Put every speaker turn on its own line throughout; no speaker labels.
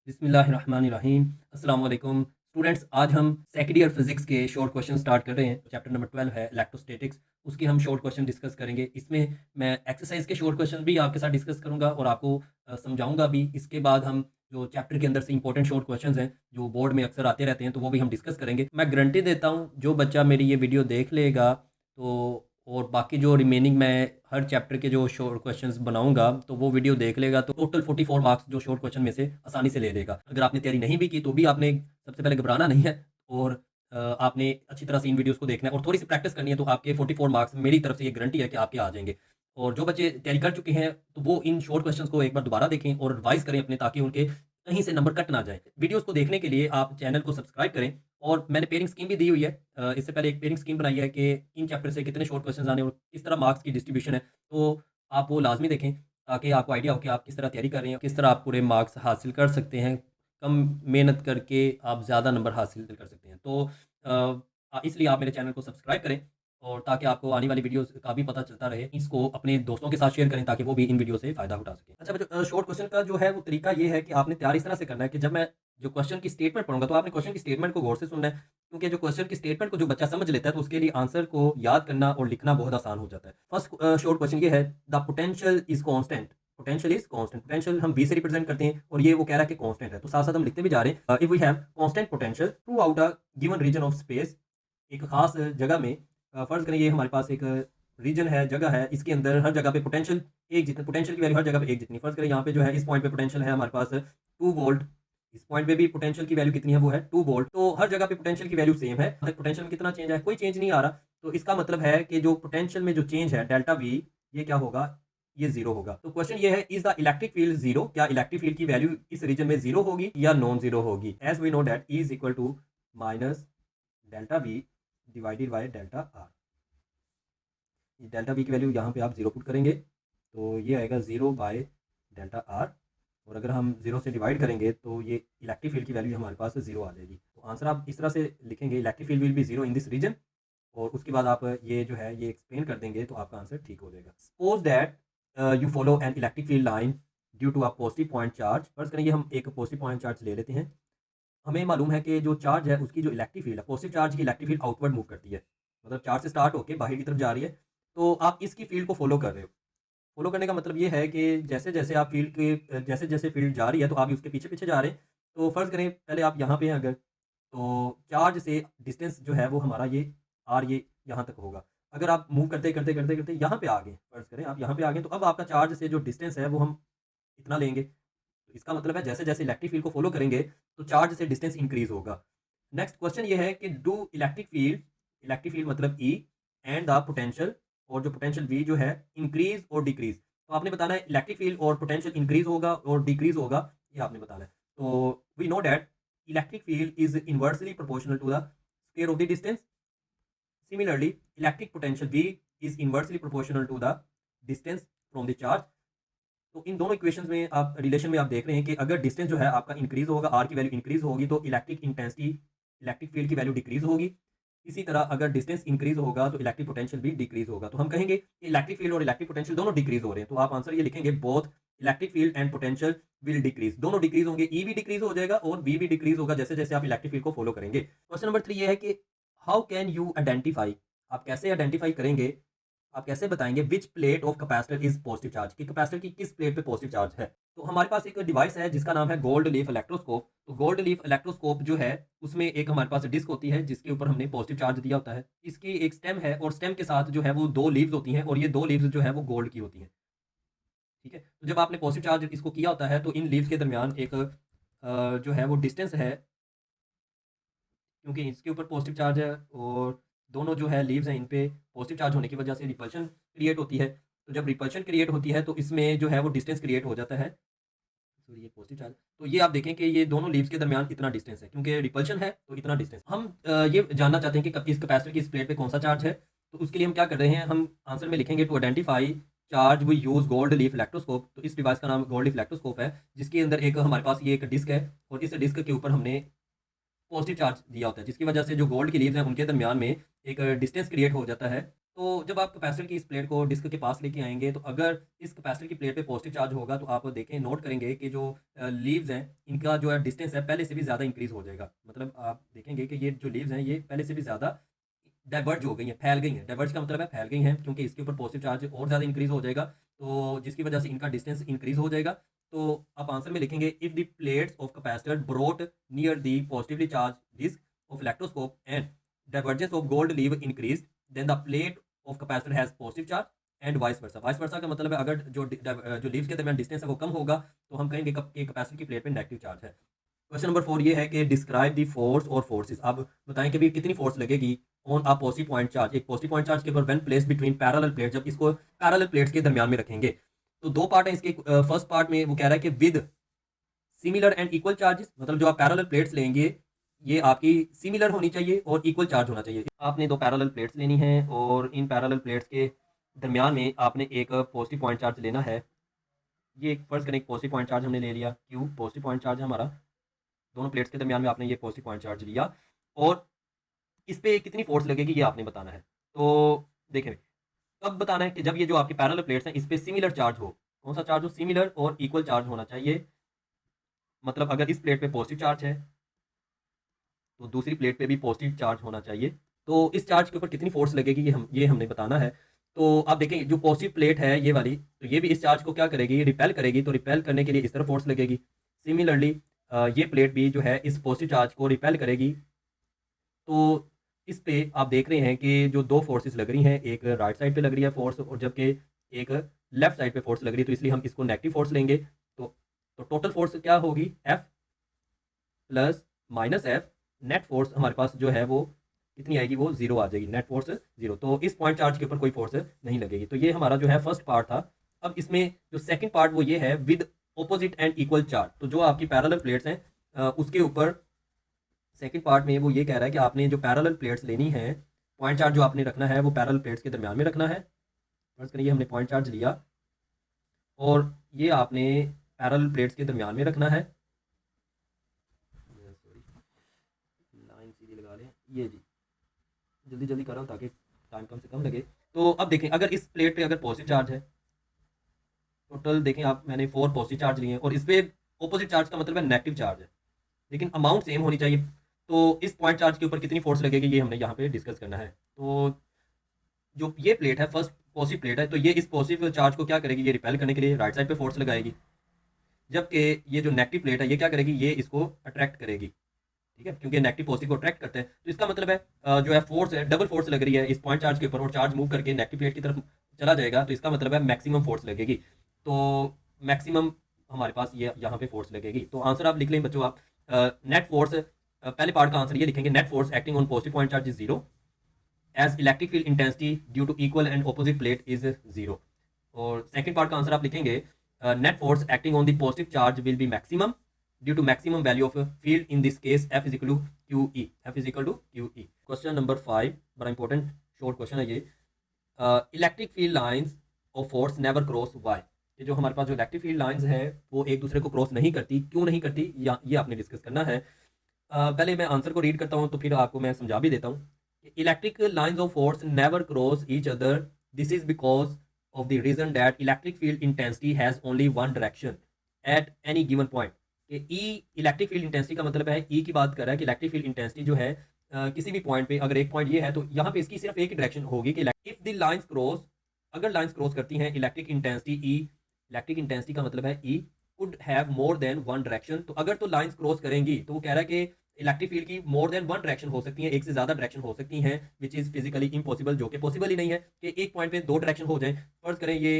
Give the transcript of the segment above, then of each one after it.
बिस्मिल्लाहिर्रहमानिर्रहीम। अस्सलाम वालेकुम स्टूडेंट्स, आज हम सेकंड ईयर फिजिक्स के शॉर्ट क्वेश्चन स्टार्ट कर रहे हैं। चैप्टर नंबर 12 है इलेक्ट्रोस्टैटिक्स। उसके हम शॉर्ट क्वेश्चन डिस्कस करेंगे। इसमें मैं एक्सरसाइज के शॉर्ट क्वेश्चन भी आपके साथ डिस्कस करूंगा और आपको समझाऊंगा भी। इसके बाद हम जो चैप्टर के अंदर से इंपॉर्टेंट शॉर्ट क्वेश्चंस हैं जो बोर्ड में अक्सर आते रहते हैं तो वो भी हम डिस्कस करेंगे। मैं गारंटी देता हूँ जो बच्चा मेरी ये वीडियो देख लेगा तो और बाकी जो रिमेनिंग मैं हर चैप्टर के जो शॉर्ट क्वेश्चंस बनाऊंगा तो वो वीडियो देख लेगा तो टोटल 44 मार्क्स जो शॉर्ट क्वेश्चन में से आसानी से ले लेगा। अगर आपने तैयारी नहीं भी की तो भी आपने सबसे पहले घबराना नहीं है और आपने अच्छी तरह से इन वीडियोस को देखना है और थोड़ी सी प्रैक्टिस करनी है तो आपके 44 मार्क्स मेरी तरफ से ये गारंटी है कि आपके आ जाएंगे। और जो बच्चे तैयारी कर चुके हैं तो वो इन शॉर्ट क्वेश्चंस को एक बार दोबारा देखें और रिवाइज करें अपने, ताकि उनके कहीं से नंबर कट ना जाए। वीडियोस को देखने के लिए आप चैनल को सब्सक्राइब करें और मैंने पेयरिंग स्कीम भी दी हुई है। इससे पहले एक पेयरिंग स्कीम बनाई है कि इन चैप्टर से कितने शॉर्ट क्वेश्चंस आने और किस तरह मार्क्स की डिस्ट्रीब्यूशन है। तो आप वो लाज़मी देखें ताकि आपको आइडिया हो कि आप किस तरह तैयारी कर रहे हैं, किस तरह आप पूरे मार्क्स हासिल कर सकते हैं। कम मेहनत करके आप ज़्यादा नंबर हासिल कर सकते हैं। तो इसलिए आप मेरे चैनल को सब्सक्राइब करें और ताकि आपको आने वाली वीडियोज़ का भी पता चलता रहे। इसको अपने दोस्तों के साथ शेयर करें ताकि वो भी इन वीडियो से फ़ायदा उठा सकें। अच्छा बच्चों, शॉर्ट क्वेश्चन का जो है वो तरीका ये है कि आपने तैयार इस तरह से करना है कि जब मैं जो क्वेश्चन की स्टेटमेंट पढ़ूँगा तो आपने क्वेश्चन की स्टेटमेंट को गौर से सुनना है। क्योंकि जो क्वेश्चन की स्टेटमेंट को जो बच्चा समझ लेता है तो उसके लिए आंसर को याद करना और लिखना बहुत आसान हो जाता है। फर्स्ट शॉर्ट क्वेश्चन ये है, the potential is constant. Potential is constant. Potential हम V से रिप्रेजेंट करते हैं और ये वो कह रहा है कि कांस्टेंट है। तो साथ-साथ हम लिखते भी जा रहे हैं, if we have constant potential throughout a given region of space. एक खास जगह में फ़र्ज़ करें ये हमारे पास एक रीजन है, जगह है, इसके अंदर हर जगह पे पोटेंशियल एक जितनी, पोटेंशियल की वैल्यू हर जगह पे एक जितनी। फ़र्ज़ करें यहाँ पे जो है इस पॉइंट पे पोटेंशियल है हमारे पास 2 वोल्ट। इस पॉइंट पे भी पोटेंशियल की वैल्यू कितनी है, वो है 2 वोल्ट। तो हर जगह पे पोटेंशियल की वैल्यू सेम है। पोटेंशियल में कितना चेंज है? कोई चेंज नहीं आ रहा। तो इसका मतलब है कि जो पोटेंशियल में जो चेंज है डेल्टा V, ये क्या होगा? ये 0 होगा। तो क्वेश्चन ये है, इज़ द इलेक्ट्रिक फील्ड 0? क्या इलेक्ट्रिक फील्ड की वैल्यू इस रीजन में 0 होगी या नॉन 0 होगी? As we know that E is equal to minus delta V divided by delta R। Delta V की वैल्यू यहाँ पे आप 0 पुट करेंगे तो ये आएगा 0 बाय डेल्टा R। और अगर हम 0 से डिवाइड करेंगे तो ये इलेक्ट्रिक फील्ड की वैल्यू हमारे पास 0 आ जाएगी। तो आंसर आप इस तरह से लिखेंगे, electric field will be 0 in this region. और उसके बाद आप ये जो है ये एक्सप्लेन कर देंगे तो आपका आंसर ठीक हो जाएगा। Suppose that you follow an electric field line due to a positive point charge. First करेंगे हम एक पॉजिटिव पॉइंट चार्ज ले लेते हैं। हमें मालूम है कि जो चार्ज है उसकी जो इलेक्ट्रिक फील्ड है, पॉजिटिव चार्ज की इलेक्ट्रिक फील्ड आउटवर्ड मूव करती है। मतलब चार्ज से स्टार्ट होके बाहर की तरफ जा रही है। तो आप इसकी फील्ड को फॉलो कर रहे हो। फॉलो करने का मतलब ये है कि जैसे-जैसे आप फील्ड के जैसे-जैसे फील्ड जा रही है तो आप उसके पीछे-पीछे जा रहे हैं। तो फ़र्ज़ करें पहले आप यहाँ पे हैं अगर, तो चार्ज से डिस्टेंस जो है वो हमारा ये R ये यहाँ तक होगा। अगर आप मूव करते यहाँ पे आ गए, फ़र्ज़ करें आप यहाँ पे आ गए, तो अब आपका चार्ज से जो डिस्टेंस है वो हम इतना लेंगे। तो इसका मतलब है जैसे-जैसे इलेक्ट्रिक फील्ड को फ़ॉलो करेंगे तो चार्ज से डिस्टेंस इंक्रीज़ होगा। नेक्स्ट क्वेश्चन ये है कि डू इलेक्ट्रिक फील्ड मतलब E एंड द पोटेंशियल, और जो पोटेंशियल V जो है इंक्रीज़ और डिक्रीज़। तो आपने बताना है इलेक्ट्रिक फील्ड और पोटेंशियल इंक्रीज़ होगा और डिक्रीज़ होगा, ये आपने बताना है। तो we know that electric field is inversely proportional to the square of the distance. Similarly electric potential V is inversely proportional to the distance from the charge. तो इन दोनों इक्वेशंस में आप रिलेशन में आप देख रहे हैं कि अगर डिस्टेंस जो है आपका इंक्रीज़ होगा, R की वैल्यू इंक्रीज़ होगी तो इलेक्ट्रिक इंटेंसिटी, इलेक्ट्रिक फील्ड की वैल्यू डिक्रीज़ होगी। इसी तरह अगर डिस्टेंस इंक्रीज़ होगा तो इलेक्ट्रिक पोटेंशियल भी डिक्रीज़ होगा। तो हम कहेंगे कि इलेक्ट्रिक फील्ड और इलेक्ट्रिक पोटेंशियल दोनों डिक्रीज़ हो रहे हैं। तो आप आंसर ये लिखेंगे, both electric field and potential will decrease. दोनों डिक्रीज़ होंगे, E भी डिक्रीज़ हो जाएगा और V भी डिक्रीज़ होगा जैसे-जैसे आप इलेक्ट्रिक फील्ड को फॉलो करेंगे। क्वेश्चन नंबर 3 ये है कि हाउ कैन यू आइडेंटिफाई, आप कैसे आइडेंटिफाई करेंगे, आप कैसे बताएँगे which plate of capacitor is positive charge, कि कैपेसिटर की किस प्लेट पे पॉजिटिव चार्ज है। तो हमारे पास एक डिवाइस है जिसका नाम है गोल्ड लीफ इलेक्ट्रोस्कोप। तो गोल्ड लीफ इलेक्ट्रोस्कोप जो है उसमें एक हमारे पास डिस्क होती है जिसके ऊपर हमने पॉजिटिव चार्ज दिया होता है। इसकी एक स्टेम है और स्टेम के साथ जो है वो 2 लीव्स होती हैं और ये 2 लीव्स जो है वो गोल्ड की होती हैं। ठीक है? तो जब आपने पॉजिटिव चार्ज इसको किया होता है तो इन लीव्स के दरमियान एक जो है वो डिस्टेंस है, क्योंकि इसके ऊपर पॉजिटिव चार्ज है और दोनों जो है लीव्स हैं इन पे पॉजिटिव चार्ज होने की वजह से रिपल्शन क्रिएट होती है। तो जब रिपल्शन क्रिएट होती है तो इसमें जो है वो डिस्टेंस क्रिएट हो जाता है। सॉरी, ये पॉजिटिव चार्ज। तो ये आप देखें कि ये दोनों लीव्स के दरमियान इतना डिस्टेंस है, क्योंकि रिपल्शन है तो इतना डिस्टेंस। हम ये जानना चाहते हैं कि इस कैपेसिटर की इस प्लेट पे कौन सा चार्ज है। तो उसके लिए हम क्या कर रहे हैं, हम आंसर में लिखेंगे to identify charge we use gold leaf electroscope. तो इस डिवाइस का नाम गोल्ड लीफ इलेक्ट्रोस्कोप है जिसके अंदर एक हमारे पास ये एक डिस्क है और इस डिस्क के ऊपर हमने पॉजिटिव चार्ज दिया होता है जिसकी वजह से जो गोल्ड की लीव्स हैं उनके दरमियान में एक डिस्टेंस क्रिएट हो जाता है। तो जब आप कैपेसिटर की इस प्लेट को डिस्क के पास लेके आएँगे, तो अगर इस कैपेसिटर की प्लेट पे पॉजिटिव चार्ज होगा, तो आप देखें नोट करेंगे कि जो लीव्स हैं, इनका जो है डिस्टेंस है पहले से भी ज़्यादा इंक्रीज़ हो जाएगा। मतलब आप देखेंगे कि ये जो लीव्स हैं, ये पहले से भी ज़्यादा डाइवर्ज हो गई हैं, फैल गई हैं। डाइवर्ज का मतलब है फैल गई हैं, क्योंकि इसके ऊपर पॉजिटिव चार्ज और ज़्यादा इंक्रीज़ हो जाएगा, तो जिसकी वजह से इनका डिस्टेंस इंक्रीज़ हो जाएगा। तो आप आंसर में लिखेंगे if the plates of capacitor brought near the positively charged disc of electroscope and divergence of gold leave increased, then the plate of capacitor has positive charge and vice versa. Vice versa का मतलब है अगर जो leaves के दरमियान distance है वो कम होगा, तो हम कहेंगे कि कैपेसिटर की प्लेट पे नेगेटिव चार्ज है। क्वेश्चन नंबर 4 ये है कि डिस्क्राइब द फोर्स और फोर्सेस। अब बताएं कि भी कितनी फोर्स लगेगी on a positive point charge, एक पॉजिटिव पॉइंट चार्ज के ऊपर when place between parallel plate, जब इसको पैरेलल प्लेट्स के दरमियान में रखेंगे। तो दो पार्ट है इसके। फर्स्ट पार्ट में वो कह रहा है कि with similar and equal charges, मतलब जो आप पैरेलल प्लेट्स लेंगे ये आपकी सिमिलर होनी चाहिए और इक्वल चार्ज होना चाहिए। आपने दो पैरेलल प्लेट्स लेनी है और इन पैरेलल प्लेट्स के दरमियान में आपने एक पॉजिटिव पॉइंट चार्ज लेना है। ये एक फर्स्ट करें, एक पॉजिटिव पॉइंट चार्ज हमने ले लिया, क्यू पॉजिटिव पॉइंट चार्ज है हमारा। दोनों प्लेट्स के दरमियान में आपने ये पॉजिटिव पॉइंट चार्ज लिया और इस पे कितनी फोर्स लगेगी ये आपने बताना है। तो देखें, कब बताना है कि जब ये जो आपके पैरेलल प्लेट्स हैं इस पे सिमिलर चार्ज हो। कौन सा चार्ज हो? सिमिलर और इक्वल चार्ज होना चाहिए। मतलब अगर इस प्लेट पे पॉजिटिव चार्ज है तो दूसरी प्लेट पे भी पॉजिटिव चार्ज होना चाहिए। तो इस चार्ज के ऊपर कितनी फोर्स लगेगी ये हमने बताना है। तो आप देखें जो पॉजिटिव प्लेट है ये वाली, तो ये भी इस चार्ज को क्या करेगी? रिपेल करेगी। तो रिपेल करने के लिए इस तरफ फोर्स लगेगी। सिमिलरली ये प्लेट भी जो है इस पॉजिटिव चार्ज को रिपेल करेगी। तो इस पे आप देख रहे हैं कि जो दो फोर्सेस लग रही हैं, एक राइट साइड पे लग रही है फोर्स और जबकि एक लेफ्ट साइड पे फोर्स लग रही है, तो इसलिए हम इसको नेगेटिव फोर्स लेंगे। तो टोटल फोर्स क्या होगी? F plus minus F. Net force हमारे पास जो है वो कितनी आएगी? वो जीरो आ जाएगी। Net force zero. तो इस पॉइंट चार्ज के ऊपर कोई फोर्स नहीं लगेगी। तो ये हमारा जो है फर्स्ट पार्ट था। अब इसमें जो सेकंड पार्ट वो ये है with opposite and equal charge. तो जो आपकी पैरेलल प्लेट्स हैं उसके ऊपर सेकंड पार्ट में वो ये कह रहा है कि आपने जो पैरेलल प्लेट्स लेनी है, पॉइंट चार्ज जो आपने रखना है वो पैरेलल प्लेट्स के दरमियान में रखना है। फर्ज करिए हमने पॉइंट चार्ज लिया और ये आपने पैरेलल प्लेट्स के दरमियान में रखना है। लाइन सीधी लगा लें, ये जी जल्दी जल्दी कर रहा हूँ ताकि टाइम कम से कम लगे। तो अब देखें, अगर इस प्लेट पे अगर पॉजिटिव चार्ज है, टोटल देखें आप, मैंने 4 पॉजिटिव चार्ज लिए हैं और इस पे ऑपोजिट चार्ज का मतलब है नेगेटिव चार्ज है, लेकिन अमाउंट सेम होनी चाहिए। तो इस पॉइंट चार्ज के ऊपर कितनी फोर्स लगेगी ये हमने यहाँ पे डिस्कस करना है। तो जो ये प्लेट है फर्स्ट पॉजिटिव प्लेट है, तो ये इस पॉजिटिव चार्ज को क्या करेगी? ये रिपेल करने के लिए राइट साइड पे फोर्स लगाएगी। जबकि ये जो नेगेटिव प्लेट है ये क्या करेगी? ये इसको अट्रैक्ट करेगी। ठीक है, क्योंकि नेगेटिव पॉजिटिव को अट्रैक्ट करते हैं। तो इसका मतलब है जो है फोर्स है, डबल फोर्स लग रही है इस पॉइंट चार्ज के ऊपर और चार्ज मूव करके नेगेटिव प्लेट की तरफ चला जाएगा। तो इसका मतलब है मैक्सिमम फोर्स लगेगी। तो मैक्सिमम हमारे पास ये यहाँ पे फोर्स लगेगी। तो आंसर आप लिख लें बच्चों। आप नेट फोर्स, पहले पार्ट का आंसर ये लिखेंगे, net force acting on positive point charge is zero as electric field intensity due to equal and opposite plate is zero. और सेकंड पार्ट का आंसर आप लिखेंगे net force acting on the positive charge will be maximum due to maximum value of field in this case F is equal to Q E. F is equal to Q E. Question number 5 बड़ा important short question है ये। Electric field lines of force never cross why. ये जो हमारे पास जो electric field lines है वो एक दूसरे को क्रॉस नहीं करती। क्यों नहीं करती या ये आपने डिस्कस करना है। पहले मैं आंसर को रीड करता हूँ तो फिर आपको मैं समझा भी देता हूँ। Electric lines of force never cross each other, this is because of the reason that electric field intensity has only one direction at any given point. कि ई इलेक्ट्रिक फील्ड इंटेंसिटी का मतलब है, ई की बात कर रहा है कि इलेक्ट्रिक फील्ड इंटेंसिटी जो है किसी भी पॉइंट पे, अगर एक पॉइंट ये है तो यहाँ पे इसकी सिर्फ एक ही डायरेक्शन होगी कि इफ द लाइंस क्रॉस, अगर लाइंस क्रॉस करती हैं electric intensity E, electric intensity का मतलब है E could have more than one direction. तो अगर तो लाइंस क्रॉस करेंगी तो वो कह रहा है कि इलेक्ट्रिक फील्ड की मोर देन वन डायरेक्शन हो सकती है, एक से ज्यादा डायरेक्शन हो सकती हैं, विच इज फिजिकली इम्पॉसिबल, जो कि पॉसिबल ही नहीं है कि एक पॉइंट पे दो डायरेक्शन हो जाए। फर्ज करें ये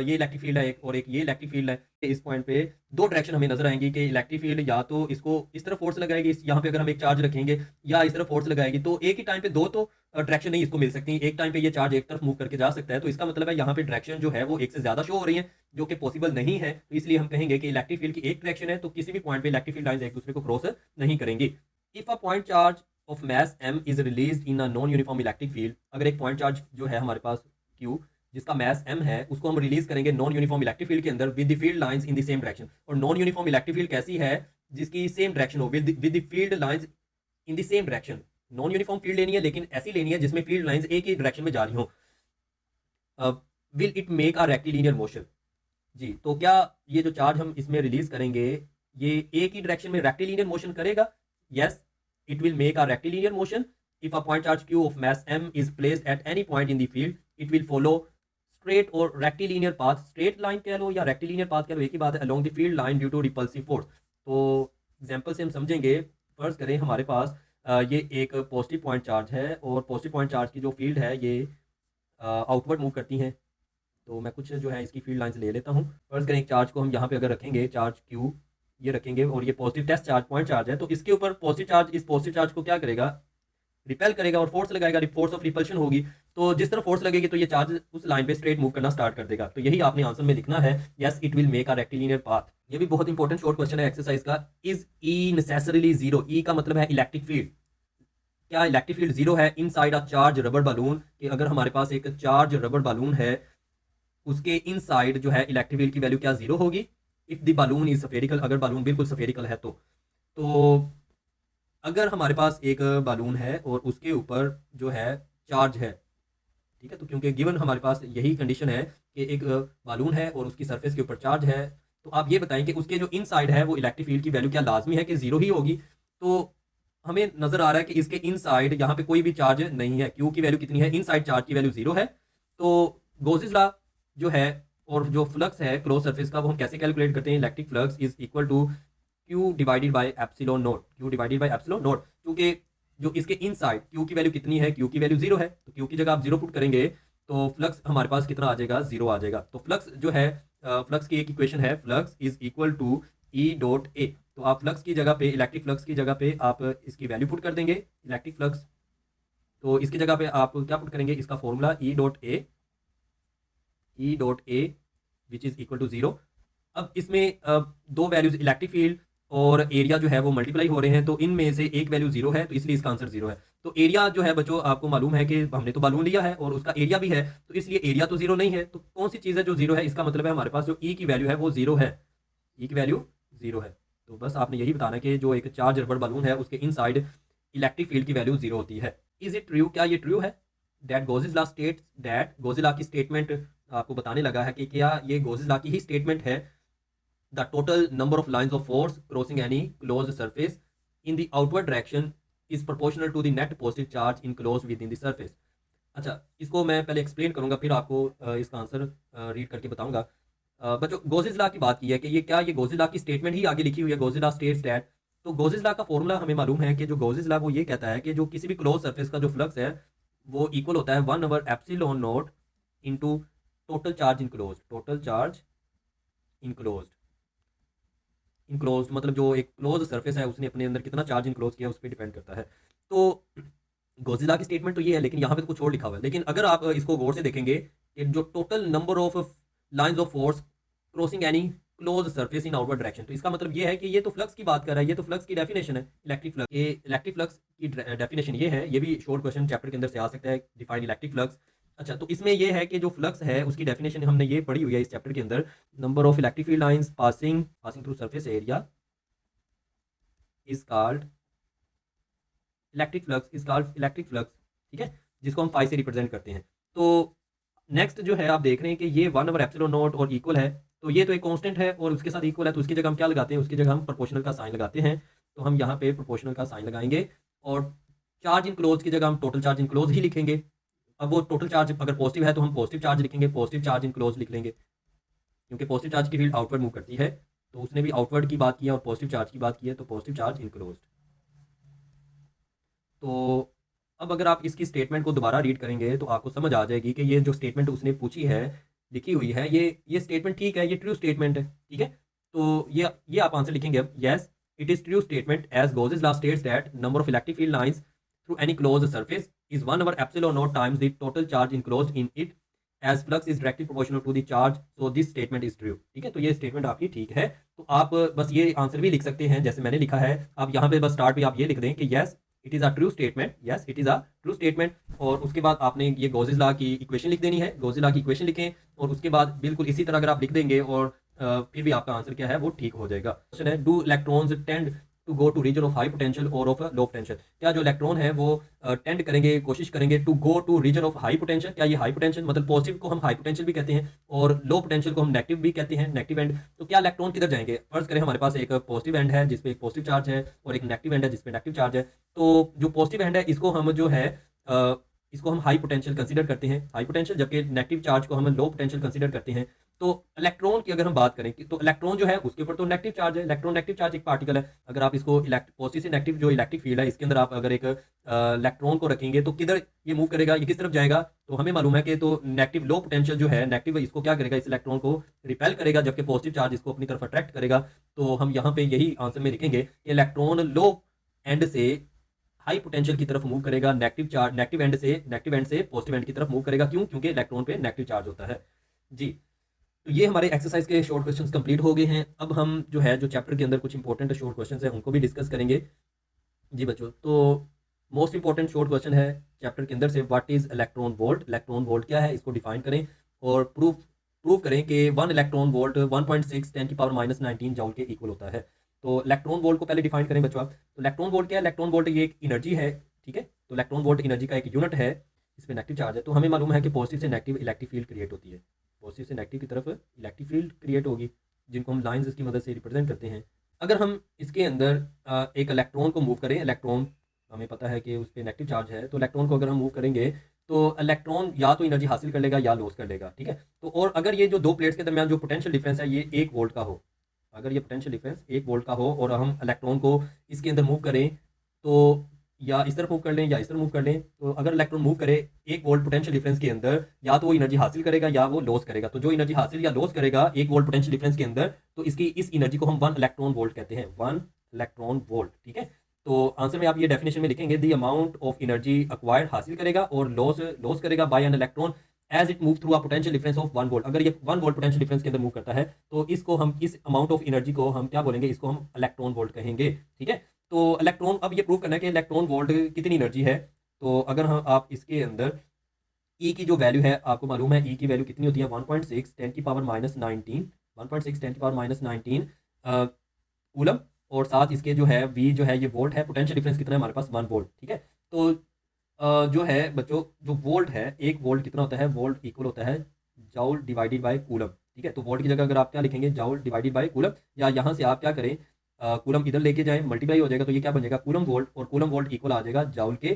इलेक्ट्रिक फील्ड है एक और एक ये इलेक्ट्रिक फील्ड है। इस पॉइंट पे दो डायरेक्शन हमें नजर आएंगी कि इलेक्ट्रिक फील्ड या तो इसको इस तरफ फोर्स लगाएगी, यहाँ पे अगर हम एक चार्ज रखेंगे, या इस तरफ फोर्स लगाएगी। तो एक ही टाइम पे दो तो डायरेक्शन नहीं इसको मिल सकती। एक टाइम पे ये चार्ज एक तरफ मूव करके जा सकता है। तो इसका मतलब है यहाँ पे डायरेक्शन जो है वो एक से ज्यादा शो हो रही है, जो कि पॉसिबल नहीं है। तो इसलिए हम कहेंगे कि इलेक्ट्रिक फील्ड की एक डायरेक्शन है, तो किसी भी पॉइंट पे इलेक्ट्रिक फील्ड लाइंस एक दूसरे को क्रॉस नहीं करेंगी। If a point charge of mass m is released in a non uniform electric field, अगर एक पॉइंट चार्ज जो है हमारे पास q जिसका मास m है उसको हम रिलीज करेंगे नॉन यूनिफॉर्म इलेक्ट्रिक फील्ड के अंदर with the field lines in the same direction. और नॉन यूनिफॉर्म इलेक्ट्रिक फील्ड कैसी है? जिसकी सेम डायरेक्शन हो with the field lines in the same direction. Non uniform field लेनी है लेकिन ऐसी लेनी है जिसमें फील्ड लाइंस एक ही डायरेक्शन में जा रही हो। Will it make a rectilinear motion. जी, तो क्या ये जो चार्ज हम इसमें रिलीज करेंगे ये एक ही डायरेक्शन में रेक्टिलिनियर मोशन करेगा? Yes, it will make a rectilinear motion if a point charge q of mass m is placed at any point in the field it will follow straight और rectilinear path, straight line कह लो या rectilinear path कह लो, एक ही बात है, along the field line due to repulsive force। तो example से हम समझेंगे, फर्ज करें हमारे पास ये एक पॉजिटिव पॉइंट चार्ज है और पॉजिटिव पॉइंट चार्ज की जो फील्ड है ये आउटवर्ड मूव करती हैं। तो मैं कुछ जो है इसकी फील्ड लाइंस ले लेता हूँ। फर्ज करें एक चार्ज को हम यहाँ पे अगर रखेंगे, चार्ज क्यू ये रखेंगे और ये positive test charge point charge है, तो इसके ऊपर पॉजिटिव चार्ज इस पॉजिटिव चार्ज को क्या करेगा, रिपेल करेगा और फोर्स लगाएगा, फोर्स ऑफ रिपल्शन होगी। तो जिस तरह फोर्स लगेगी तो ये चार्ज उस लाइन पे स्ट्रेट मूव करना स्टार्ट कर देगा। तो यही आपने आंसर में लिखना है, yes it will make a rectilinear path. ये भी बहुत इंपॉर्टेंट शॉर्ट क्वेश्चन है एक्सरसाइज का। Is E necessarily zero? E का मतलब है इलेक्ट्रिक फील्ड। क्या इलेक्ट्रिक फील्ड जीरो है inside a charge rubber balloon? कि अगर हमारे पास एक चार्ज रबर बलून है उसके इनसाइड जो है इलेक्ट्रिक फील्ड की वैल्यू क्या जीरो होगी? If the balloon is spherical, अगर बलून बिल्कुल सफेरिकल है तो अगर हमारे पास एक बलून है और उसके ऊपर जो है चार्ज है, ठीक है, तो क्योंकि गिवन हमारे पास यही कंडीशन है कि एक बालून है और उसकी सरफेस के ऊपर चार्ज है, तो आप ये बताएं कि उसके जो इनसाइड है वो इलेक्ट्रिक फील्ड की वैल्यू क्या लाजमी है कि जीरो ही होगी? तो हमें नजर आ रहा है कि इसके इनसाइड यहाँ पे कोई भी चार्ज नहीं है, क्यू की वैल्यू कितनी है, इनसाइड चार्ज की वैल्यू जीरो है। तो गोसेस लॉ जो है और जो फ्लक्स है क्लोज सरफेस का वो हम कैसे कैलकुलेट करते हैं? Electric flux is equal to Q divided by epsilon naught, Q divided by epsilon naught. क्योंकि जो इसके इनसाइड क्यू की वैल्यू कितनी है, क्यू की वैल्यू जीरो है, तो क्यू की जगह आप जीरो पुट करेंगे तो फ्लक्स हमारे पास कितना आ जाएगा, जीरो आ जाएगा। तो फ्लक्स जो है फ्लक्स की एक इक्वेशन है, flux is equal to E dot A. तो आप फ्लक्स की जगह पे, इलेक्ट्रिक फ्लक्स की जगह पे आप इसकी वैल्यू पुट कर देंगे इलेक्ट्रिक फ्लक्स। तो इसकी जगह पे आप क्या पुट करेंगे, इसका formula E dot A, E dot A which is equal to zero. अब इसमें दो वैल्यूज इलेक्ट्रिक फील्ड और एरिया जो है वो मल्टीप्लाई हो रहे हैं, तो इनमें से एक वैल्यू जीरो है तो इसलिए इसका आंसर जीरो है। तो एरिया जो है बच्चों आपको मालूम है कि हमने तो बालून लिया है और उसका एरिया भी है, तो इसलिए एरिया तो जीरो नहीं है। तो कौन सी चीज़ है जो जीरो है? इसका मतलब है हमारे पास जो ई की वैल्यू है वो जीरो है, ई की वैल्यू जीरो है। तो बस आपने यही बताना है कि जो एक चार्ज रबर बालून है उसके इनसाइड इलेक्ट्रिक फील्ड की वैल्यू जीरो होती है। Is it true? क्या ये ट्रू है? That Gauss's law states that, Gauss's law की स्टेटमेंट आपको बताने लगा है कि क्या ये गोजेस लॉ की ही स्टेटमेंट है, the total number of lines of force crossing any closed surface in the outward direction is proportional to the net positive charge enclosed within the surface। अच्छा, इसको मैं पहले एक्सप्लेन करूंगा फिर आपको इसका आंसर रीड करके बताऊंगा। बच्चों गोजेस लॉ की बात की है कि ये क्या, ये गोजेस लॉ की स्टेटमेंट ही आगे लिखी हुई है, गोजेस लॉ स्टेट्स दैट। तो गोजेस लॉ का फॉर्मूला हमें मालूम है कि जो गोजेस लॉ वो ये कहता है कि जो किसी भी क्लोज सरफेस का जो फ्लक्स है वो इक्वल होता है 1/एप्सिलॉन not into total charge enclose, total charge enclose. Enclose मतलब जो एक क्लोज सरफेस है उसने अपने अंदर कितना चार्ज इनक्लोज किया उस पर डिपेंड करता है। तो गोजिला की स्टेटमेंट तो ये है, लेकिन यहाँ पे तो कुछ और लिखा हुआ है। लेकिन अगर आप इसको गौर से देखेंगे कि जो total number of lines of force crossing any close surface in outward direction, तो इसका मतलब ये है कि ये तो फ्लक्स की बात कर रहा है, ये तो फ्लक्स की डेफिनेशन है इलेक्ट्रिक फ्लक्स। ये इलेक्ट्रिक फ्लक्स की डेफिनेशन ये है, ये भी शॉर्ट क्वेश्चन चैप्टर के अंदर से आ सकता है, डिफाइन इलेक्ट्रिक फ्लक्स। अच्छा, तो इसमें ये है कि जो फ्लक्स है उसकी डेफिनेशन हमने ये पढ़ी हुई है इस चैप्टर के अंदर, number of electric field lines passing passing through surface area is called electric flux, is called electric flux, ठीक है, जिसको हम फाई से रिप्रेजेंट करते हैं। तो नेक्स्ट जो है आप देख रहे हैं कि ये 1/एप्सिलॉन नॉट और इक्वल है, तो ये तो एक कांस्टेंट है और उसके साथ इक्वल है, तो उसकी जगह हम क्या लगाते हैं, उसकी जगह हम प्रोपोर्शनल का साइन लगाते हैं। तो हम यहाँ पे प्रोपोर्शनल का साइन लगाएंगे और चार्ज इनक्लोज की जगह हम टोटल चार्ज इनक्लोज ही लिखेंगे। अब वो टोटल चार्ज अगर पॉजिटिव है तो हम पॉजिटिव चार्ज लिखेंगे, पॉजिटिव चार्ज इनक्लोज लिख लेंगे, क्योंकि पॉजिटिव चार्ज की फील्ड आउटवर्ड मूव करती है। तो उसने भी आउटवर्ड की बात की है और पॉजिटिव चार्ज की बात की है, तो पॉजिटिव चार्ज इनक्लोज। तो अब अगर आप इसकी स्टेटमेंट को दोबारा रीड करेंगे तो आपको समझ आ जाएगी कि ये जो स्टेटमेंट उसने पूछी है, लिखी हुई है, ये स्टेटमेंट ठीक है, ये ट्रू स्टेटमेंट है, ठीक है। तो ये आप आंसर लिखेंगे अब, yes it is true statement as Gauss's law states that number of electric field lines through any close surface is 1/एप्सिलॉन not times the total charge enclosed in it as flux is directly proportional to the charge, so this statement is true, ठीक है। तो ये statement आपकी ठीक है। तो आप बस ये आंसर भी लिख सकते हैं जैसे मैंने लिखा है। आप यहाँ पे बस स्टार्ट पे आप ये लिख दें कि yes it is a true statement, yes it is a true statement, और उसके बाद आपने ये गोजेस लॉ की इक्वेशन लिख देनी है, गोजेस लॉ की इक्वेशन लिखें और उसके बाद बिल्कुल इसी तरह अगर आप लिख देंगे और फिर भी आपका आंसर क्या है वो ठीक हो जाएगा। क्वेश्चन है, do electrons tend to go to region of high potential और ऑफ लो पोटेंशियल। क्या जो इलेक्ट्रॉन है वो टेंड करेंगे, कोशिश करेंगे to go to region of high potential. क्या ये हाई पोटेंशियल मतलब पॉजिटिव को हम हाई पोटेंशियल भी कहते हैं और लो पोटेंशियल को हम नेगेटिव भी कहते हैं, नेगेटिव एंड। तो क्या इलेक्ट्रॉन किधर जाएंगे? फर्ज करें हमारे पास एक पॉजिटिव एंड है जिसपे एक पॉजिटिव चार्ज है और एक नेगेटिव एंड है जिसपे नेगेटिव चार्ज है। तो जो पॉजिटिव एंड है इसको हम जो है इसको हम हाई पोटेंशियल कंसीडर करते हैं, हाई पोटेंशियल, जबकि नेगेटिव चार्ज को हम लो पोटेंशियल कंसीडर करते हैं। तो इलेक्ट्रॉन की अगर हम बात करें तो इलेक्ट्रॉन जो है उसके ऊपर तो नेगेटिव चार्ज है, इलेक्ट्रॉन नेगेटिव चार्ज एक पार्टिकल है। अगर आप इसको पॉजिटिव से नेगेटिव जो इलेक्ट्रिक फील्ड है इसके अंदर आप अगर एक इलेक्ट्रॉन को रखेंगे तो किधर ये मूव करेगा, ये किस तरफ जाएगा? तो हमें मालूम है कि तो नेगेटिव लो पोटेंशियल जो है नेगेटिव इसको क्या करेगा, इस इलेक्ट्रॉन को रिपेल करेगा, जबकि पॉजिटिव चार्ज इसको अपनी तरफ अट्रैक्ट करेगा। तो हम यहाँ पे यही आंसर में लिखेंगे कि इलेक्ट्रॉन लो एंड से हाई पोटेंशियल की तरफ मूव करेगा, नेगेटिव एंड से पॉजिटिव एंड की तरफ मूव करेगा। क्यों? क्योंकि इलेक्ट्रॉन पे नेगेटिव चार्ज होता है जी। तो ये हमारे एक्सरसाइज के शॉर्ट क्वेश्चंस कंप्लीट हो गए हैं। अब हम जो है जो चैप्टर के अंदर कुछ इंपॉर्टेंट शॉर्ट क्वेश्चंस हैं उनको भी डिस्कस करेंगे जी बच्चों। तो मोस्ट इंपॉर्टेंट शॉर्ट क्वेश्चन है चैप्टर के अंदर से, what is electron volt. Electron volt क्या है इसको डिफाइन करें और प्रूव करें कि 1 इलेक्ट्रॉन वोल्ट 1.6 10⁻⁻19 जूल के इक्वल होता है। तो इलेक्ट्रॉन वोल्ट को पहले डिफाइन करें बच्चों आप। तो इलेक्ट्रॉन वोल्ट क्या है? इलेक्ट्रॉन वोल्ट ये एक एनर्जी है, ठीक है। तो इलेक्ट्रॉन वोल्ट एनर्जी का एक यूनिट है, इसमें नेगेटिव चार्ज है। तो हमें मालूम है कि पॉजिटिव से नेगेटिव इलेक्ट्रिक फील्ड क्रिएट होती है, पॉजिटिव से नेगेटिव की तरफ इलेक्ट्रिक फील्ड क्रिएट होगी जिनको हम लाइंस की मदद से रिप्रेजेंट करते हैं। अगर हम इसके अंदर एक इलेक्ट्रॉन को मूव करें, इलेक्ट्रॉन हमें पता है कि उस पर नेगेटिव चार्ज है, तो इलेक्ट्रॉन को अगर हम मूव करेंगे तो इलेक्ट्रॉन या तो एनर्जी हासिल कर लेगा या लॉस कर लेगा, ठीक है। तो और अगर ये जो दो प्लेट्स के दरमियान जो पोटेंशियल डिफरेंस है ये 1 वोल्ट का हो, अगर ये पोटेंशियल डिफरेंस 1 वोल्ट का हो और हम इलेक्ट्रॉन को इसके अंदर मूव करें तो या इस तरफ मूव कर लें या इस तरफ मूव कर लें, तो अगर इलेक्ट्रॉन मूव करे 1 वोल्ट पोटेंशियल डिफरेंस के अंदर, या तो वो एनर्जी हासिल करेगा या वो लॉस करेगा। तो जो एनर्जी हासिल या लॉस करेगा 1 वोल्ट पोटेंशियल डिफरेंस के अंदर, तो इसकी इस एनर्जी को हम 1 इलेक्ट्रॉन वोल्ट कहते हैं, 1 इलेक्ट्रॉन वोल्ट, ठीक है। तो आंसर में आप ये डेफिनेशन में लिखेंगे the amount of energy acquired, हासिल करेगा, और लॉस करेगा by an electron as it move through a potential difference of 1 volt. अगर ये 1 वोल्ट पोटेंशियल डिफरेंस के अंदर मूव करता है तो इसको हम इस अमाउंट ऑफ एनर्जी को हम क्या बोलेंगे, इसको हम इलेक्ट्रॉन वोल्ट कहेंगे, ठीक है। तो इलेक्ट्रॉन, अब ये प्रूव करना है कि इलेक्ट्रॉन वोल्ट कितनी एनर्जी है। तो अगर हम आप इसके अंदर ई की जो वैल्यू है, आपको मालूम है ई की वैल्यू कितनी होती है, 1.6 10⁻⁻19 1.6 10⁻⁻19 कूलम, और साथ इसके जो है वी जो है ये वोल्ट है, पोटेंशियल डिफरेंस कितना है हमारे पास 1 वोल्ट, ठीक है। तो जो है बच्चों जो वोल्ट है, 1 वोल्ट कितना होता है, वोल्ट इक्वल होता है जॉल डिवाइडेड बाय कूलम, ठीक है। तो वोल्ट की जगह अगर आप क्या लिखेंगे, जॉल डिवाइडेड बाय कूलम, या यहाँ से आप क्या करें कूलम इधर लेके जाए, मल्टीप्लाई हो जाएगा, तो ये क्या बन जाएगा, कूलम वोल्ट, और कूलम वोल्ट इक्वल आ जाएगा जॉल के,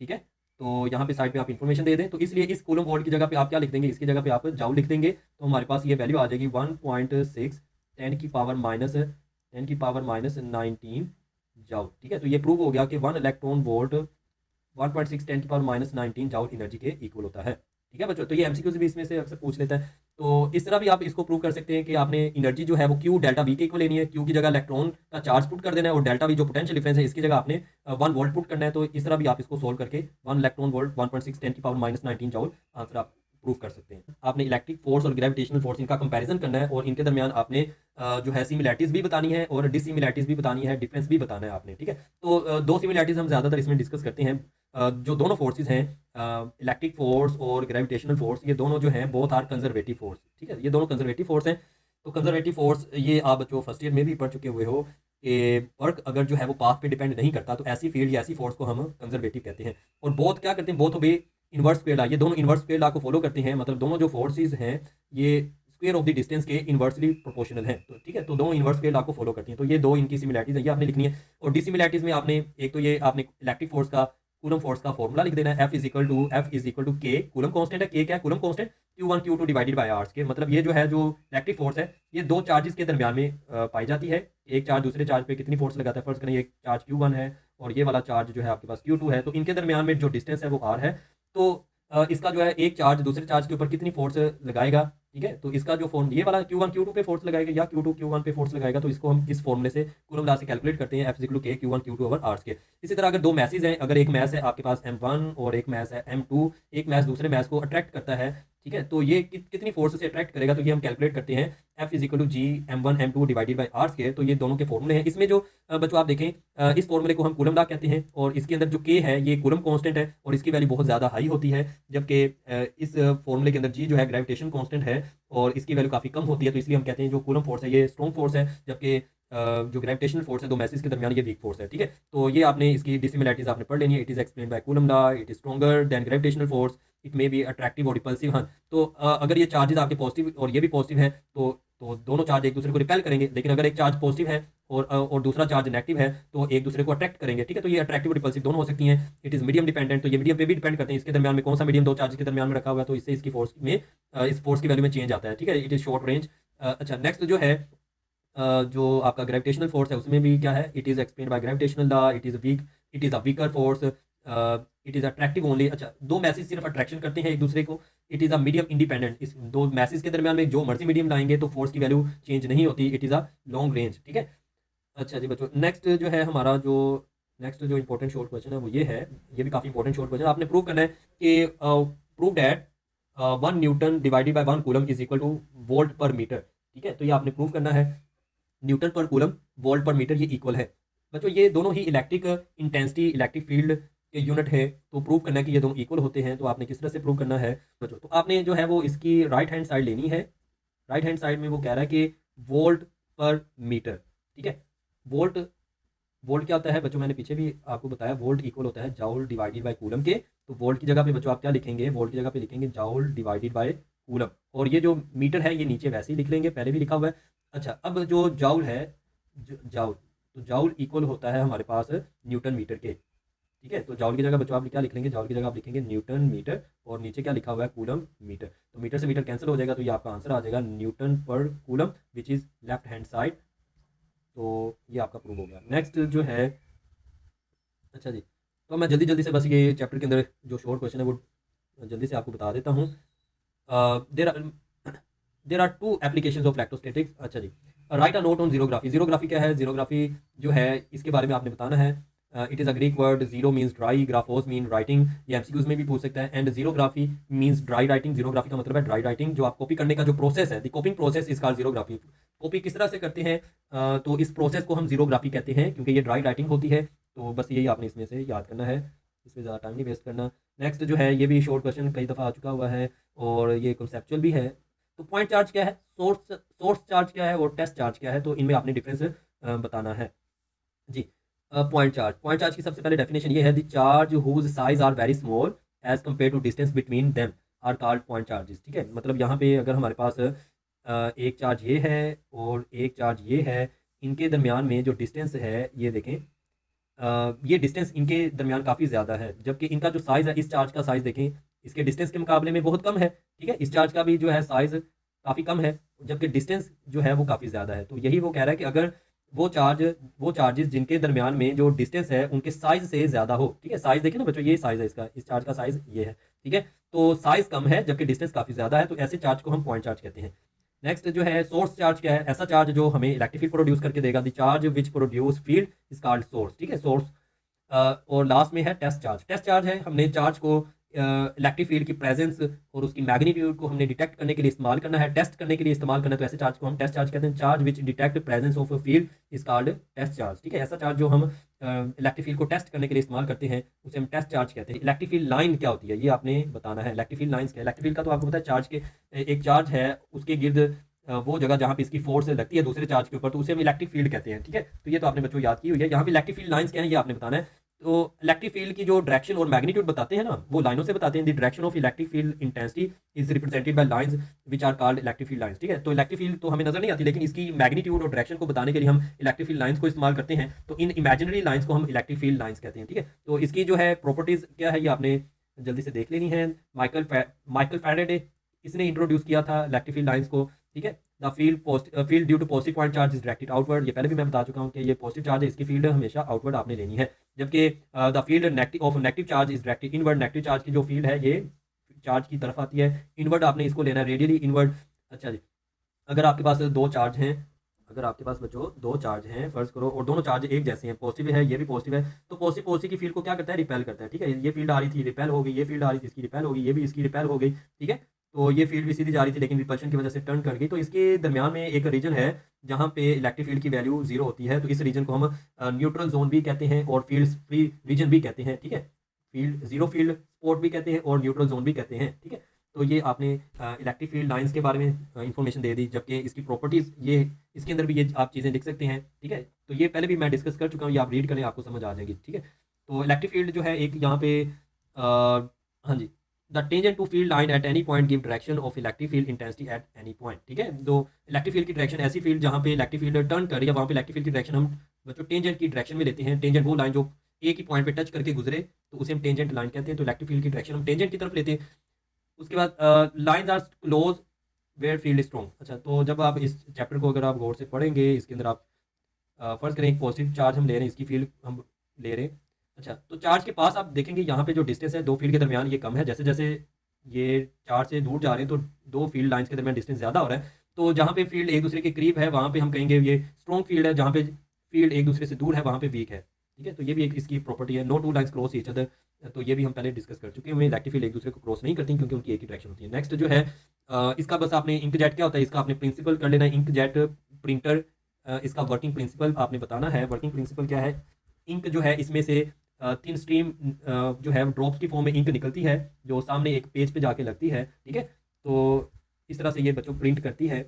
ठीक है। तो यहाँ पे साइड पे आप इन्फॉर्मेशन दे दें, तो इसलिए इस कूलम वोल्ट की जगह पे आप क्या लिख देंगे, इसकी जगह पे आप जॉल लिख देंगे, तो हमारे पास ये वैल्यू आ जाएगी 1.6 10⁻⁻19 जॉल, ठीक है। तो ये प्रूव हो गया कि 1 इलेक्ट्रॉन वोल्ट 1.6 10⁻⁻19 जॉल एनर्जी के इक्वल होता है, ठीक है बच्चों। तो ये एमसीक्यूज भी इसमें से अक्सर पूछ लेता है। तो इस तरह भी आप इसको प्रूव कर सकते हैं कि आपने एनर्जी जो है वो क्यू डेल्टा वी के इक्वल लेनी है, क्यू की जगह इलेक्ट्रॉन का चार्ज पुट कर देना है, और डेल्टा वी जो पोटेंशियल डिफरेंस है इसकी जगह आपने 1 वोल्ट पुट करना है। तो इस तरह भी आप इसको सोल्व करके 1 इलेक्ट्रॉन वोल्ट 1.6 10⁻⁻19 जॉल आंसर आप प्रूव कर सकते हैं। आपने इलेक्ट्रिक फोर्स और ग्रेविटेशनल फोर्स इनका कंपैरिजन करना है, और इनके दरमियान आपने जो है सिमिलैरिटीज भी बतानी है और डिसिमिलैरिटीज भी बतानी है, डिफरेंस भी बताना है आपने, ठीक है। तो दो सिमिलैरिटीज हम ज़्यादातर इसमें डिस्कस करते हैं। जो दोनों फोर्सेज हैं, इलेक्ट्रिक फोर्स और ग्रेविटेशनल फोर्स, ये दोनों जो हैं बोथ आर कंजर्वेटिव फोर्स, ठीक है। ये दोनों कंजर्वेटिव फोर्स हैं। तो कंजर्वेटिव फोर्स ये आप बच्चों फर्स्ट ईयर में भी पढ़ चुके हुए हो कि वर्क अगर जो है वो पाथ पे डिपेंड नहीं करता, तो ऐसी फील्ड या ऐसी फोर्स को हम कंजर्वेटिव कहते हैं। और बोथ क्या करते हैं, बोथ ओबे इनवर्स स्क्वायर लॉ, ये दोनों इनवर्स स्क्वायर लॉ को फॉलो करते हैं, मतलब दोनों जो फोर्सेज हैं ये स्क्वायर ऑफ द डिस्टेंस के इनवर्सली प्रोपोर्शनल हैं, तो ठीक है। तो दोनों इनवर्स स्क्वायर लॉ को फॉलो करती हैं। तो ये दो इनकी सिमिलैरिटीज है, ये आपने लिखनी है। और डिसिमिलैरिटीज में आपने एक तो ये आपने इलेक्ट्रिक फोर्स का कूलम फोर्स का फॉर्मूला लिख देना है, F is equal to K, coulomb constant है, के क्या है, coulomb constant, Q1 Q2 divided by R के। मतलब ये जो है जो इलेक्ट्रिक फोर्स है ये दो चार्जेस के दरमियान में पाई जाती है। एक चार्ज दूसरे चार्ज पे कितनी फोर्स लगाता है, फर्ज करें एक चार्ज Q1 है और ये वाला चार्ज जो है आपके पास Q2 है, तो इनके दरमियान में जो डिस्टेंस है वो R है। तो इसका जो है एक चार्ज दूसरे चार्ज के ऊपर कितनी फोर्स लगाएगा, ठीक है। तो इसका जो फॉर्म ये वाला Q1 Q2 पे फोर्स लगाएगा या Q2 Q1 पे फोर्स लगाएगा, तो इसको हम इस फॉर्मूले से कूलम लॉ से कैलकुलेट करते हैं, F is equal to K Q1 Q2 over R के। इसी तरह अगर दो मैसेज हैं, अगर एक मैस है आपके पास M1 और एक मैस है M2, एक मैस दूसरे मैस को अट्रैक्ट करता है, ठीक है। तो ये कितनी फोर्स से अट्रैक्ट करेगा, तो ये हम कैलकुलेट करते हैं F is equal to G M1 M2 divided by R के। तो ये दोनों के फॉर्मूले हैं। इसमें जो बच्चों आप देखें इस फॉर्मूले को हम कूलम लॉ कहते हैं, और इसके अंदर जो K है ये कूलम कांस्टेंट है और इसकी वैल्यू बहुत ज़्यादा हाई होती है, जबकि इस फॉर्मूले के अंदर G जो है ग्रेविटेशन कांस्टेंट है और इसकी वैल्यू काफ़ी कम होती है। तो इसलिए हम कहते हैं जो कूलम फोर्स है ये स्ट्रॉन्ग फोर्स है, जबकि जो ग्रेविटेशनल फोर्स है दो मैसेज के दरमियान, ये वीक फोर्स है, ठीक है। तो ये आपने इसकी डिसिमिलैरिटीज आपने पढ़ लेनी है। It is explain by coulomb law, it is stronger than gravitational force, it may be attractive और रिपल्सिव। हाँ, तो अगर ये चार्जेस आपके पॉजिटिव और ये भी पॉजिटिव है तो दोनों चार्ज एक दूसरे को रिपेल करेंगे, लेकिन अगर एक चार्ज पॉजिटिव है और दूसरा चार्ज नेगेटिव है तो एक दूसरे को अट्रैक्ट करेंगे, ठीक है। तो ये अट्रैक्टिव और रिपल्सिव दोनों हो सकती हैं। इट इज मीडियम डिपेंडेंट, तो ये मीडियम पे भी डिपेंड करते हैं, इसके दरमियान में कौन सा मीडियम दो चार्ज के दरमियान में रखा हुआ है, तो इससे इसकी फोर्स में इस फोर्स की वैल्यू में चेंज आता है, ठीक है। It is short range. अच्छा, नेक्स्ट जो है जो आपका ग्रेविटेशनल फोर्स है उसमें भी क्या है, it is explain by gravitational law, it is a weaker force, it is attractive only. अच्छा, दो मैसेज सिर्फ अट्रैक्शन करते हैं एक दूसरे को। It is a medium independent, इस दो मैसेज के दरमियान में जो मर्जी मीडियम लाएंगे तो फोर्स की वैल्यू चेंज नहीं होती। It is a long range, ठीक है। अच्छा जी बच्चों, नेक्स्ट जो है हमारा जो नेक्स्ट जो इंपॉर्टेंट शॉर्ट क्वेश्चन है वो ये है, ये भी काफी इंपॉर्टेंट शॉर्ट क्वेश्चन। आपने प्रूव करना है कि prove that 1 Newton divided by 1 coulomb is equal two volt पर मीटर, ठीक है। तो ये आपने प्रूव करना है, न्यूटन पर कूलम वोल्ट पर मीटर ये इक्वल है। बच्चों ये दोनों ही इलेक्ट्रिक इंटेंसिटी इलेक्ट्रिक फील्ड के यूनिट है, तो प्रूव करना है कि ये दोनों इक्वल होते हैं। तो आपने किस तरह से प्रूव करना है बच्चों, तो आपने जो है वो इसकी राइट हैंड साइड लेनी है। राइट हैंड साइड में वो कह रहा है कि वोल्ट पर मीटर, ठीक है। वोल्ट वोल्ट क्या होता है बच्चों, मैंने पीछे भी आपको बताया, वोल्ट इक्वल होता है जाउल डिवाइडेड बाय कूलम के। तो वोल्ट की जगह पे बच्चों आप क्या लिखेंगे, वोल्ट की जगह पे लिखेंगे जाउल डिवाइडेड बाय कूलम, और ये जो मीटर है ये नीचे वैसे ही लिख लेंगे, पहले भी लिखा हुआ है। अच्छा, अब जो जाउल है, जाउल, तो जाउल इक्वल होता है हमारे पास न्यूटन मीटर के, ठीक है। तो जाउल की जगह बच्चों आप क्या लिख लेंगे, जाउल की जगह आप लिखेंगे न्यूटन मीटर, और नीचे क्या लिखा हुआ है, कूलम मीटर। तो मीटर से मीटर कैंसिल हो जाएगा, तो ये आपका आंसर आ जाएगा न्यूटन पर coulomb which is left hand side. तो ये आपका प्रूव हो गया। नेक्स्ट जो है, अच्छा जी, तो मैं जल्दी जल्दी से बस ये चैप्टर के अंदर जो शॉर्ट क्वेश्चन है वो जल्दी से आपको बता देता हूँ। There are there are two applications of electrostatics. अच्छा जी, write a note on xerography. Xerography क्या है, जीरोग्राफी जो है इसके बारे में आपने बताना है। It is a Greek word, xero means dry, graphos mean writing, ये एमसीक्यूज में भी पूछ सकता है। And xerography means dry writing, xerography का मतलब है ड्राई राइटिंग, जो आप कॉपी करने का जो प्रोसेस है, the copying process is called xerography. Copy किस तरह से करते हैं, तो इस प्रोसेस को हम जीरोग्राफी कहते हैं, क्योंकि ये ड्राई राइटिंग होती है। तो बस यही आपने इसमें से याद करना है, इसमें ज़्यादा टाइम नहीं वेस्ट करना। नेक्स्ट जो है, ये भी शॉर्ट क्वेश्चन कई दफ़ा आ चुका हुआ है और ये कॉन्सेप्चुअल भी है। तो पॉइंट चार्ज क्या है, सोर्स चार्ज क्या है और टेस्ट चार्ज क्या है, तो इनमें आपने डिफरेंस बताना है जी। पॉइंट चार्ज की सबसे पहले डेफिनेशन ये है, the charge whose size are very small as compare to distance between them are called point charges, ठीक है। मतलब यहाँ पे अगर हमारे पास एक चार्ज ये है और एक चार्ज ये है, इनके दरमियान में जो डिस्टेंस है ये देखें, ये डिस्टेंस इनके दरमियान काफ़ी ज़्यादा है, जबकि इनका जो साइज़ है, इस चार्ज का साइज़ देखें इसके डिस्टेंस के मुकाबले में बहुत कम है, ठीक है। इस चार्ज का भी जो है साइज़ काफ़ी कम है, जबकि डिस्टेंस जो है वो काफ़ी ज़्यादा है। तो यही वो कह रहा है कि अगर वो चार्जेस जिनके दरमियान में जो डिस्टेंस है उनके साइज़ से ज़्यादा हो, ठीक है। साइज़ देखिए ना बच्चों, ये साइज़ है इसका, इस चार्ज का साइज़ ये है, ठीक है। तो साइज़ कम है जबकि डिस्टेंस काफ़ी ज़्यादा है, तो ऐसे चार्ज को हम पॉइंट चार्ज कहते हैं। नेक्स्ट जो है, सोर्स चार्ज क्या है, ऐसा चार्ज जो हमें इलेक्ट्रिक फील्ड प्रोड्यूस करके देगा, the charge which produce field is called source, ठीक है, सोर्स। और लास्ट में है टेस्ट चार्ज। टेस्ट चार्ज है, हमने चार्ज को इलेक्ट्रिक फील्ड की प्रेजेंस और उसकी मैग्नीट्यूड को हमने डिटेक्ट करने के लिए इस्तेमाल करना है, टेस्ट करने के लिए इस्तेमाल करना है, तो ऐसे चार्ज को हम टेस्ट चार्ज कहते हैं। Charge which detect presence of field is called test charge, ठीक है। ऐसा चार्ज जो हम इलेक्ट्रिक फील्ड को टेस्ट करने के लिए इस्तेमाल करते हैं उसे हम टेस्ट चार्ज कहते हैं। इलेक्ट्रिक फील्ड लाइन क्या होती है ये आपने बताना है। इलेक्ट्रिक फील्ड लाइन्स क्या है, इलेक्ट्रिक फील्ड का तो आपको पता है, चार्ज के एक चार्ज है उसके गिर्द वो जगह जहाँ पे इसकी फोर्स लगती है दूसरे चार्ज के ऊपर, तो उसे हम इलेक्ट्रिक फील्ड कहते हैं, ठीक है। तो ये तो आपने बच्चों याद की हुई है। यहाँ पे इलेक्ट्रिक फील्ड लाइंस क्या है ये आपने बताना है। तो इलेक्ट्रिक फील्ड की जो डायरेक्शन और मैग्नीट्यूड बताते हैं ना, वो लाइनों से बताते हैं। The direction of electric field intensity is represented by lines which are called electric field lines, ठीक है। तो इलेक्ट्रिक फील्ड तो हमें नजर नहीं आती, लेकिन इसकी मैग्नीट्यूड और डायरेक्शन को बताने के लिए हम इलेक्ट्रिक फील्ड लाइंस को इस्तेमाल करते हैं। तो इन इमेजिनरी लाइंस को हम इलेक्ट्रिक फील्ड लाइंस कहते हैं, ठीक है। तो इसकी जो है प्रॉपर्टीज क्या है ये आपने जल्दी से देख लेनी है। माइकल फैराडे इसने इंट्रोड्यूस किया था इलेक्ट्रिक फील्ड लाइंस को, ठीक है। The field due to positive point charge is directed outward, ये पहले भी मैं बता चुका हूँ कि ये पॉजिटिव चार्ज है, इसकी फील्ड हमेशा आउटवर्ड आपने लेनी है। जबकि the field negative charge is directed inward, negative charge की जो फील्ड है ये चार्ज की तरफ आती है, इनवर्ड आपने इसको लेना है, रेडियली इनवर्ड। अच्छा जी, अगर आपके पास दो चार्ज हैं, अगर आपके पास बच्चों दो चार्ज हैं फर्ज करो, और दोनों चार्ज एक जैसे हैं, पॉजिटिव है ये भी पॉजिटिव है, तो पॉजिटिव पॉजिटिव की फील्ड को क्या करता है, रिपेल करता है, ठीक है। ये फील्ड आ रही थी रिपेल हो गई, ये फील्ड आ रही थी इसकी रिपेल हो गई, ये भी इसकी रिपेल हो गई, ठीक है। तो ये फील्ड भी सीधी जा रही थी लेकिन रिपल्शन की वजह से टर्न कर गई, तो इसके दरमियान में एक रीजन है जहाँ पे इलेक्ट्रिक फील्ड की वैल्यू जीरो होती है, तो इस रीजन को हम न्यूट्रल जोन भी कहते हैं और फील्ड फ्री रीजन भी कहते हैं, ठीक है। फील्ड जीरो फील्ड स्पॉट भी कहते हैं और न्यूट्रल जोन भी कहते हैं, ठीक है। तो ये आपने इलेक्ट्रिक फील्ड लाइंस के बारे में इंफॉर्मेशन दे दी, जबकि इसकी प्रॉपर्टीज़ ये इसके अंदर भी ये आप चीज़ें लिख सकते हैं, ठीक है। तो ये पहले भी मैं डिस्कस कर चुका हूँ, ये आप रीड करें आपको समझ आ जाएगी, ठीक है। तो इलेक्ट्रिक फील्ड जो है एक यहाँ पे हाँ जी, the tangent to field line at any point give direction of electric field intensity at any point, ठीक है। तो इलेक्ट्रिक फील्ड की डायरेक्शन ऐसी फील्ड जहाँ पे इलेक्ट्रिक फील्ड टर्न कर रही है, वहाँ पे इलेक्ट्रिक फील्ड की डायरेक्शन हम बच्चों टेंजेंट की डायरेक्शन में लेते हैं। टेंजेंट वो लाइन जो एक ही पॉइंट पे टच करके गुजरे तो उसे हम टेंजेंट लाइन कहते हैं। तो इलेक्ट्रिक फील्ड की डायरेक्शन हम टेंजेंट की तरफ लेते हैं। उसके बाद lines are close where field strong. अच्छा, तो जब आप इस चैप्टर को अगर आप गौर से पढ़ेंगे, इसके अंदर आप फर्ज करें एक पॉजिटिव चार्ज हम ले रहे हैं, इसकी फील्ड हम ले रहे हैं। अच्छा, तो चार्ज के पास आप देखेंगे यहाँ पे जो डिस्टेंस है दो फील्ड के दरमियान ये कम है। जैसे जैसे ये चार्ज से दूर जा रहे हैं तो दो फील्ड लाइंस के दरमियान डिस्टेंस ज़्यादा हो रहा है। तो जहाँ पे फील्ड एक दूसरे के करीब है वहाँ पे हम कहेंगे ये स्ट्रॉन्ग फील्ड है, जहाँ पे फील्ड एक दूसरे से दूर है वहाँ पे वीक है, ठीक है। तो ये भी एक इसकी प्रॉपर्टी है। No two lines cross each other, तो ये भी हम पहले डिस्कस कर चुके हैं। इलेक्ट्रिक फील्ड एक दूसरे को क्रॉस नहीं करती क्योंकि उनकी एक ही डायरेक्शन होती है। नेक्स्ट जो है इसका बस आपने इंक जेट क्या होता है इसका आपने प्रिंसिपल कर लेना है। इंक जेट प्रिंटर, इसका वर्किंग प्रिंसिपल आपने बताना है। वर्किंग प्रिंसिपल क्या है, इंक जो है इसमें से तीन स्ट्रीम जो है ड्रॉप्स की फॉर्म में इंक निकलती है जो सामने एक पेज पे जाके लगती है, ठीक है। तो इस तरह से ये बच्चों प्रिंट करती है।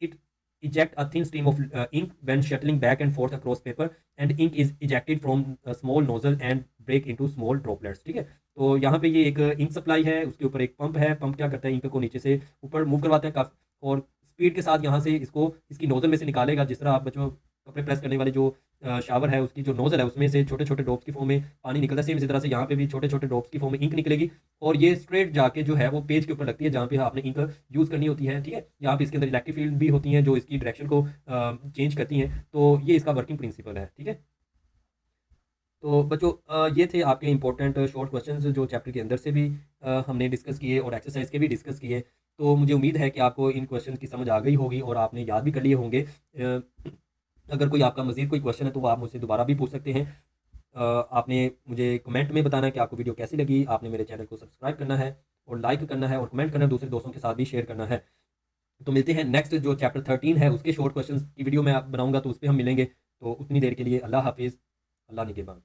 It eject a thin stream of ink when shuttling back and forth across paper and ink is ejected from a small nozzle and break into small droplets, ठीक है। तो यहाँ पे ये एक इंक सप्लाई है, उसके ऊपर एक पंप है। पंप क्या करता है, इंक को नीचे से ऊपर मूव करवाता है काफ़ी, और स्पीड के साथ यहाँ से इसको इसकी नोजल में से निकालेगा। जिस तरह आप बच्चों कपड़े प्रेस करने वाले जो शावर है उसकी जो नोजल है उसमें से छोटे छोटे ड्रॉप्स की फॉर्म में पानी निकलता है, सेम इसी तरह से यहाँ पे भी छोटे छोटे ड्रॉप्स की फॉर्म में इंक निकलेगी और ये स्ट्रेट जाके जो है वो पेज के ऊपर लगती है जहाँ पे आपने इंक यूज़ करनी होती है, ठीक है। यहाँ पे इसके अंदर इलेक्ट्रिक फील्ड भी होती हैं जो इसकी डायरेक्शन को चेंज करती हैं। तो ये इसका वर्किंग प्रिंसिपल है, ठीक है। तो बच्चों ये थे आपके इंपॉर्टेंट शॉर्ट क्वेश्चंस जो चैप्टर के अंदर से भी हमने डिस्कस किए और एक्सरसाइज के भी डिस्कस किए। तो मुझे उम्मीद है कि आपको इन क्वेश्चंस की समझ आ गई होगी और आपने याद भी कर लिए होंगे। अगर कोई आपका मज़ीद कोई क्वेश्चन है तो वो आप मुझसे दोबारा भी पूछ सकते हैं। आपने मुझे कमेंट में बताना है कि आपको वीडियो कैसी लगी। आपने मेरे चैनल को सब्सक्राइब करना है और लाइक करना है और कमेंट करना है, दूसरे दोस्तों के साथ भी शेयर करना है। तो मिलते हैं नेक्स्ट जो चैप्टर 13 है उसके शॉर्ट क्वेश्चंस की वीडियो मैं बनाऊंगा, तो उस पर हम मिलेंगे। तो उतनी देर के लिए अल्लाह हाफिज़, अल्लाह निगहबान।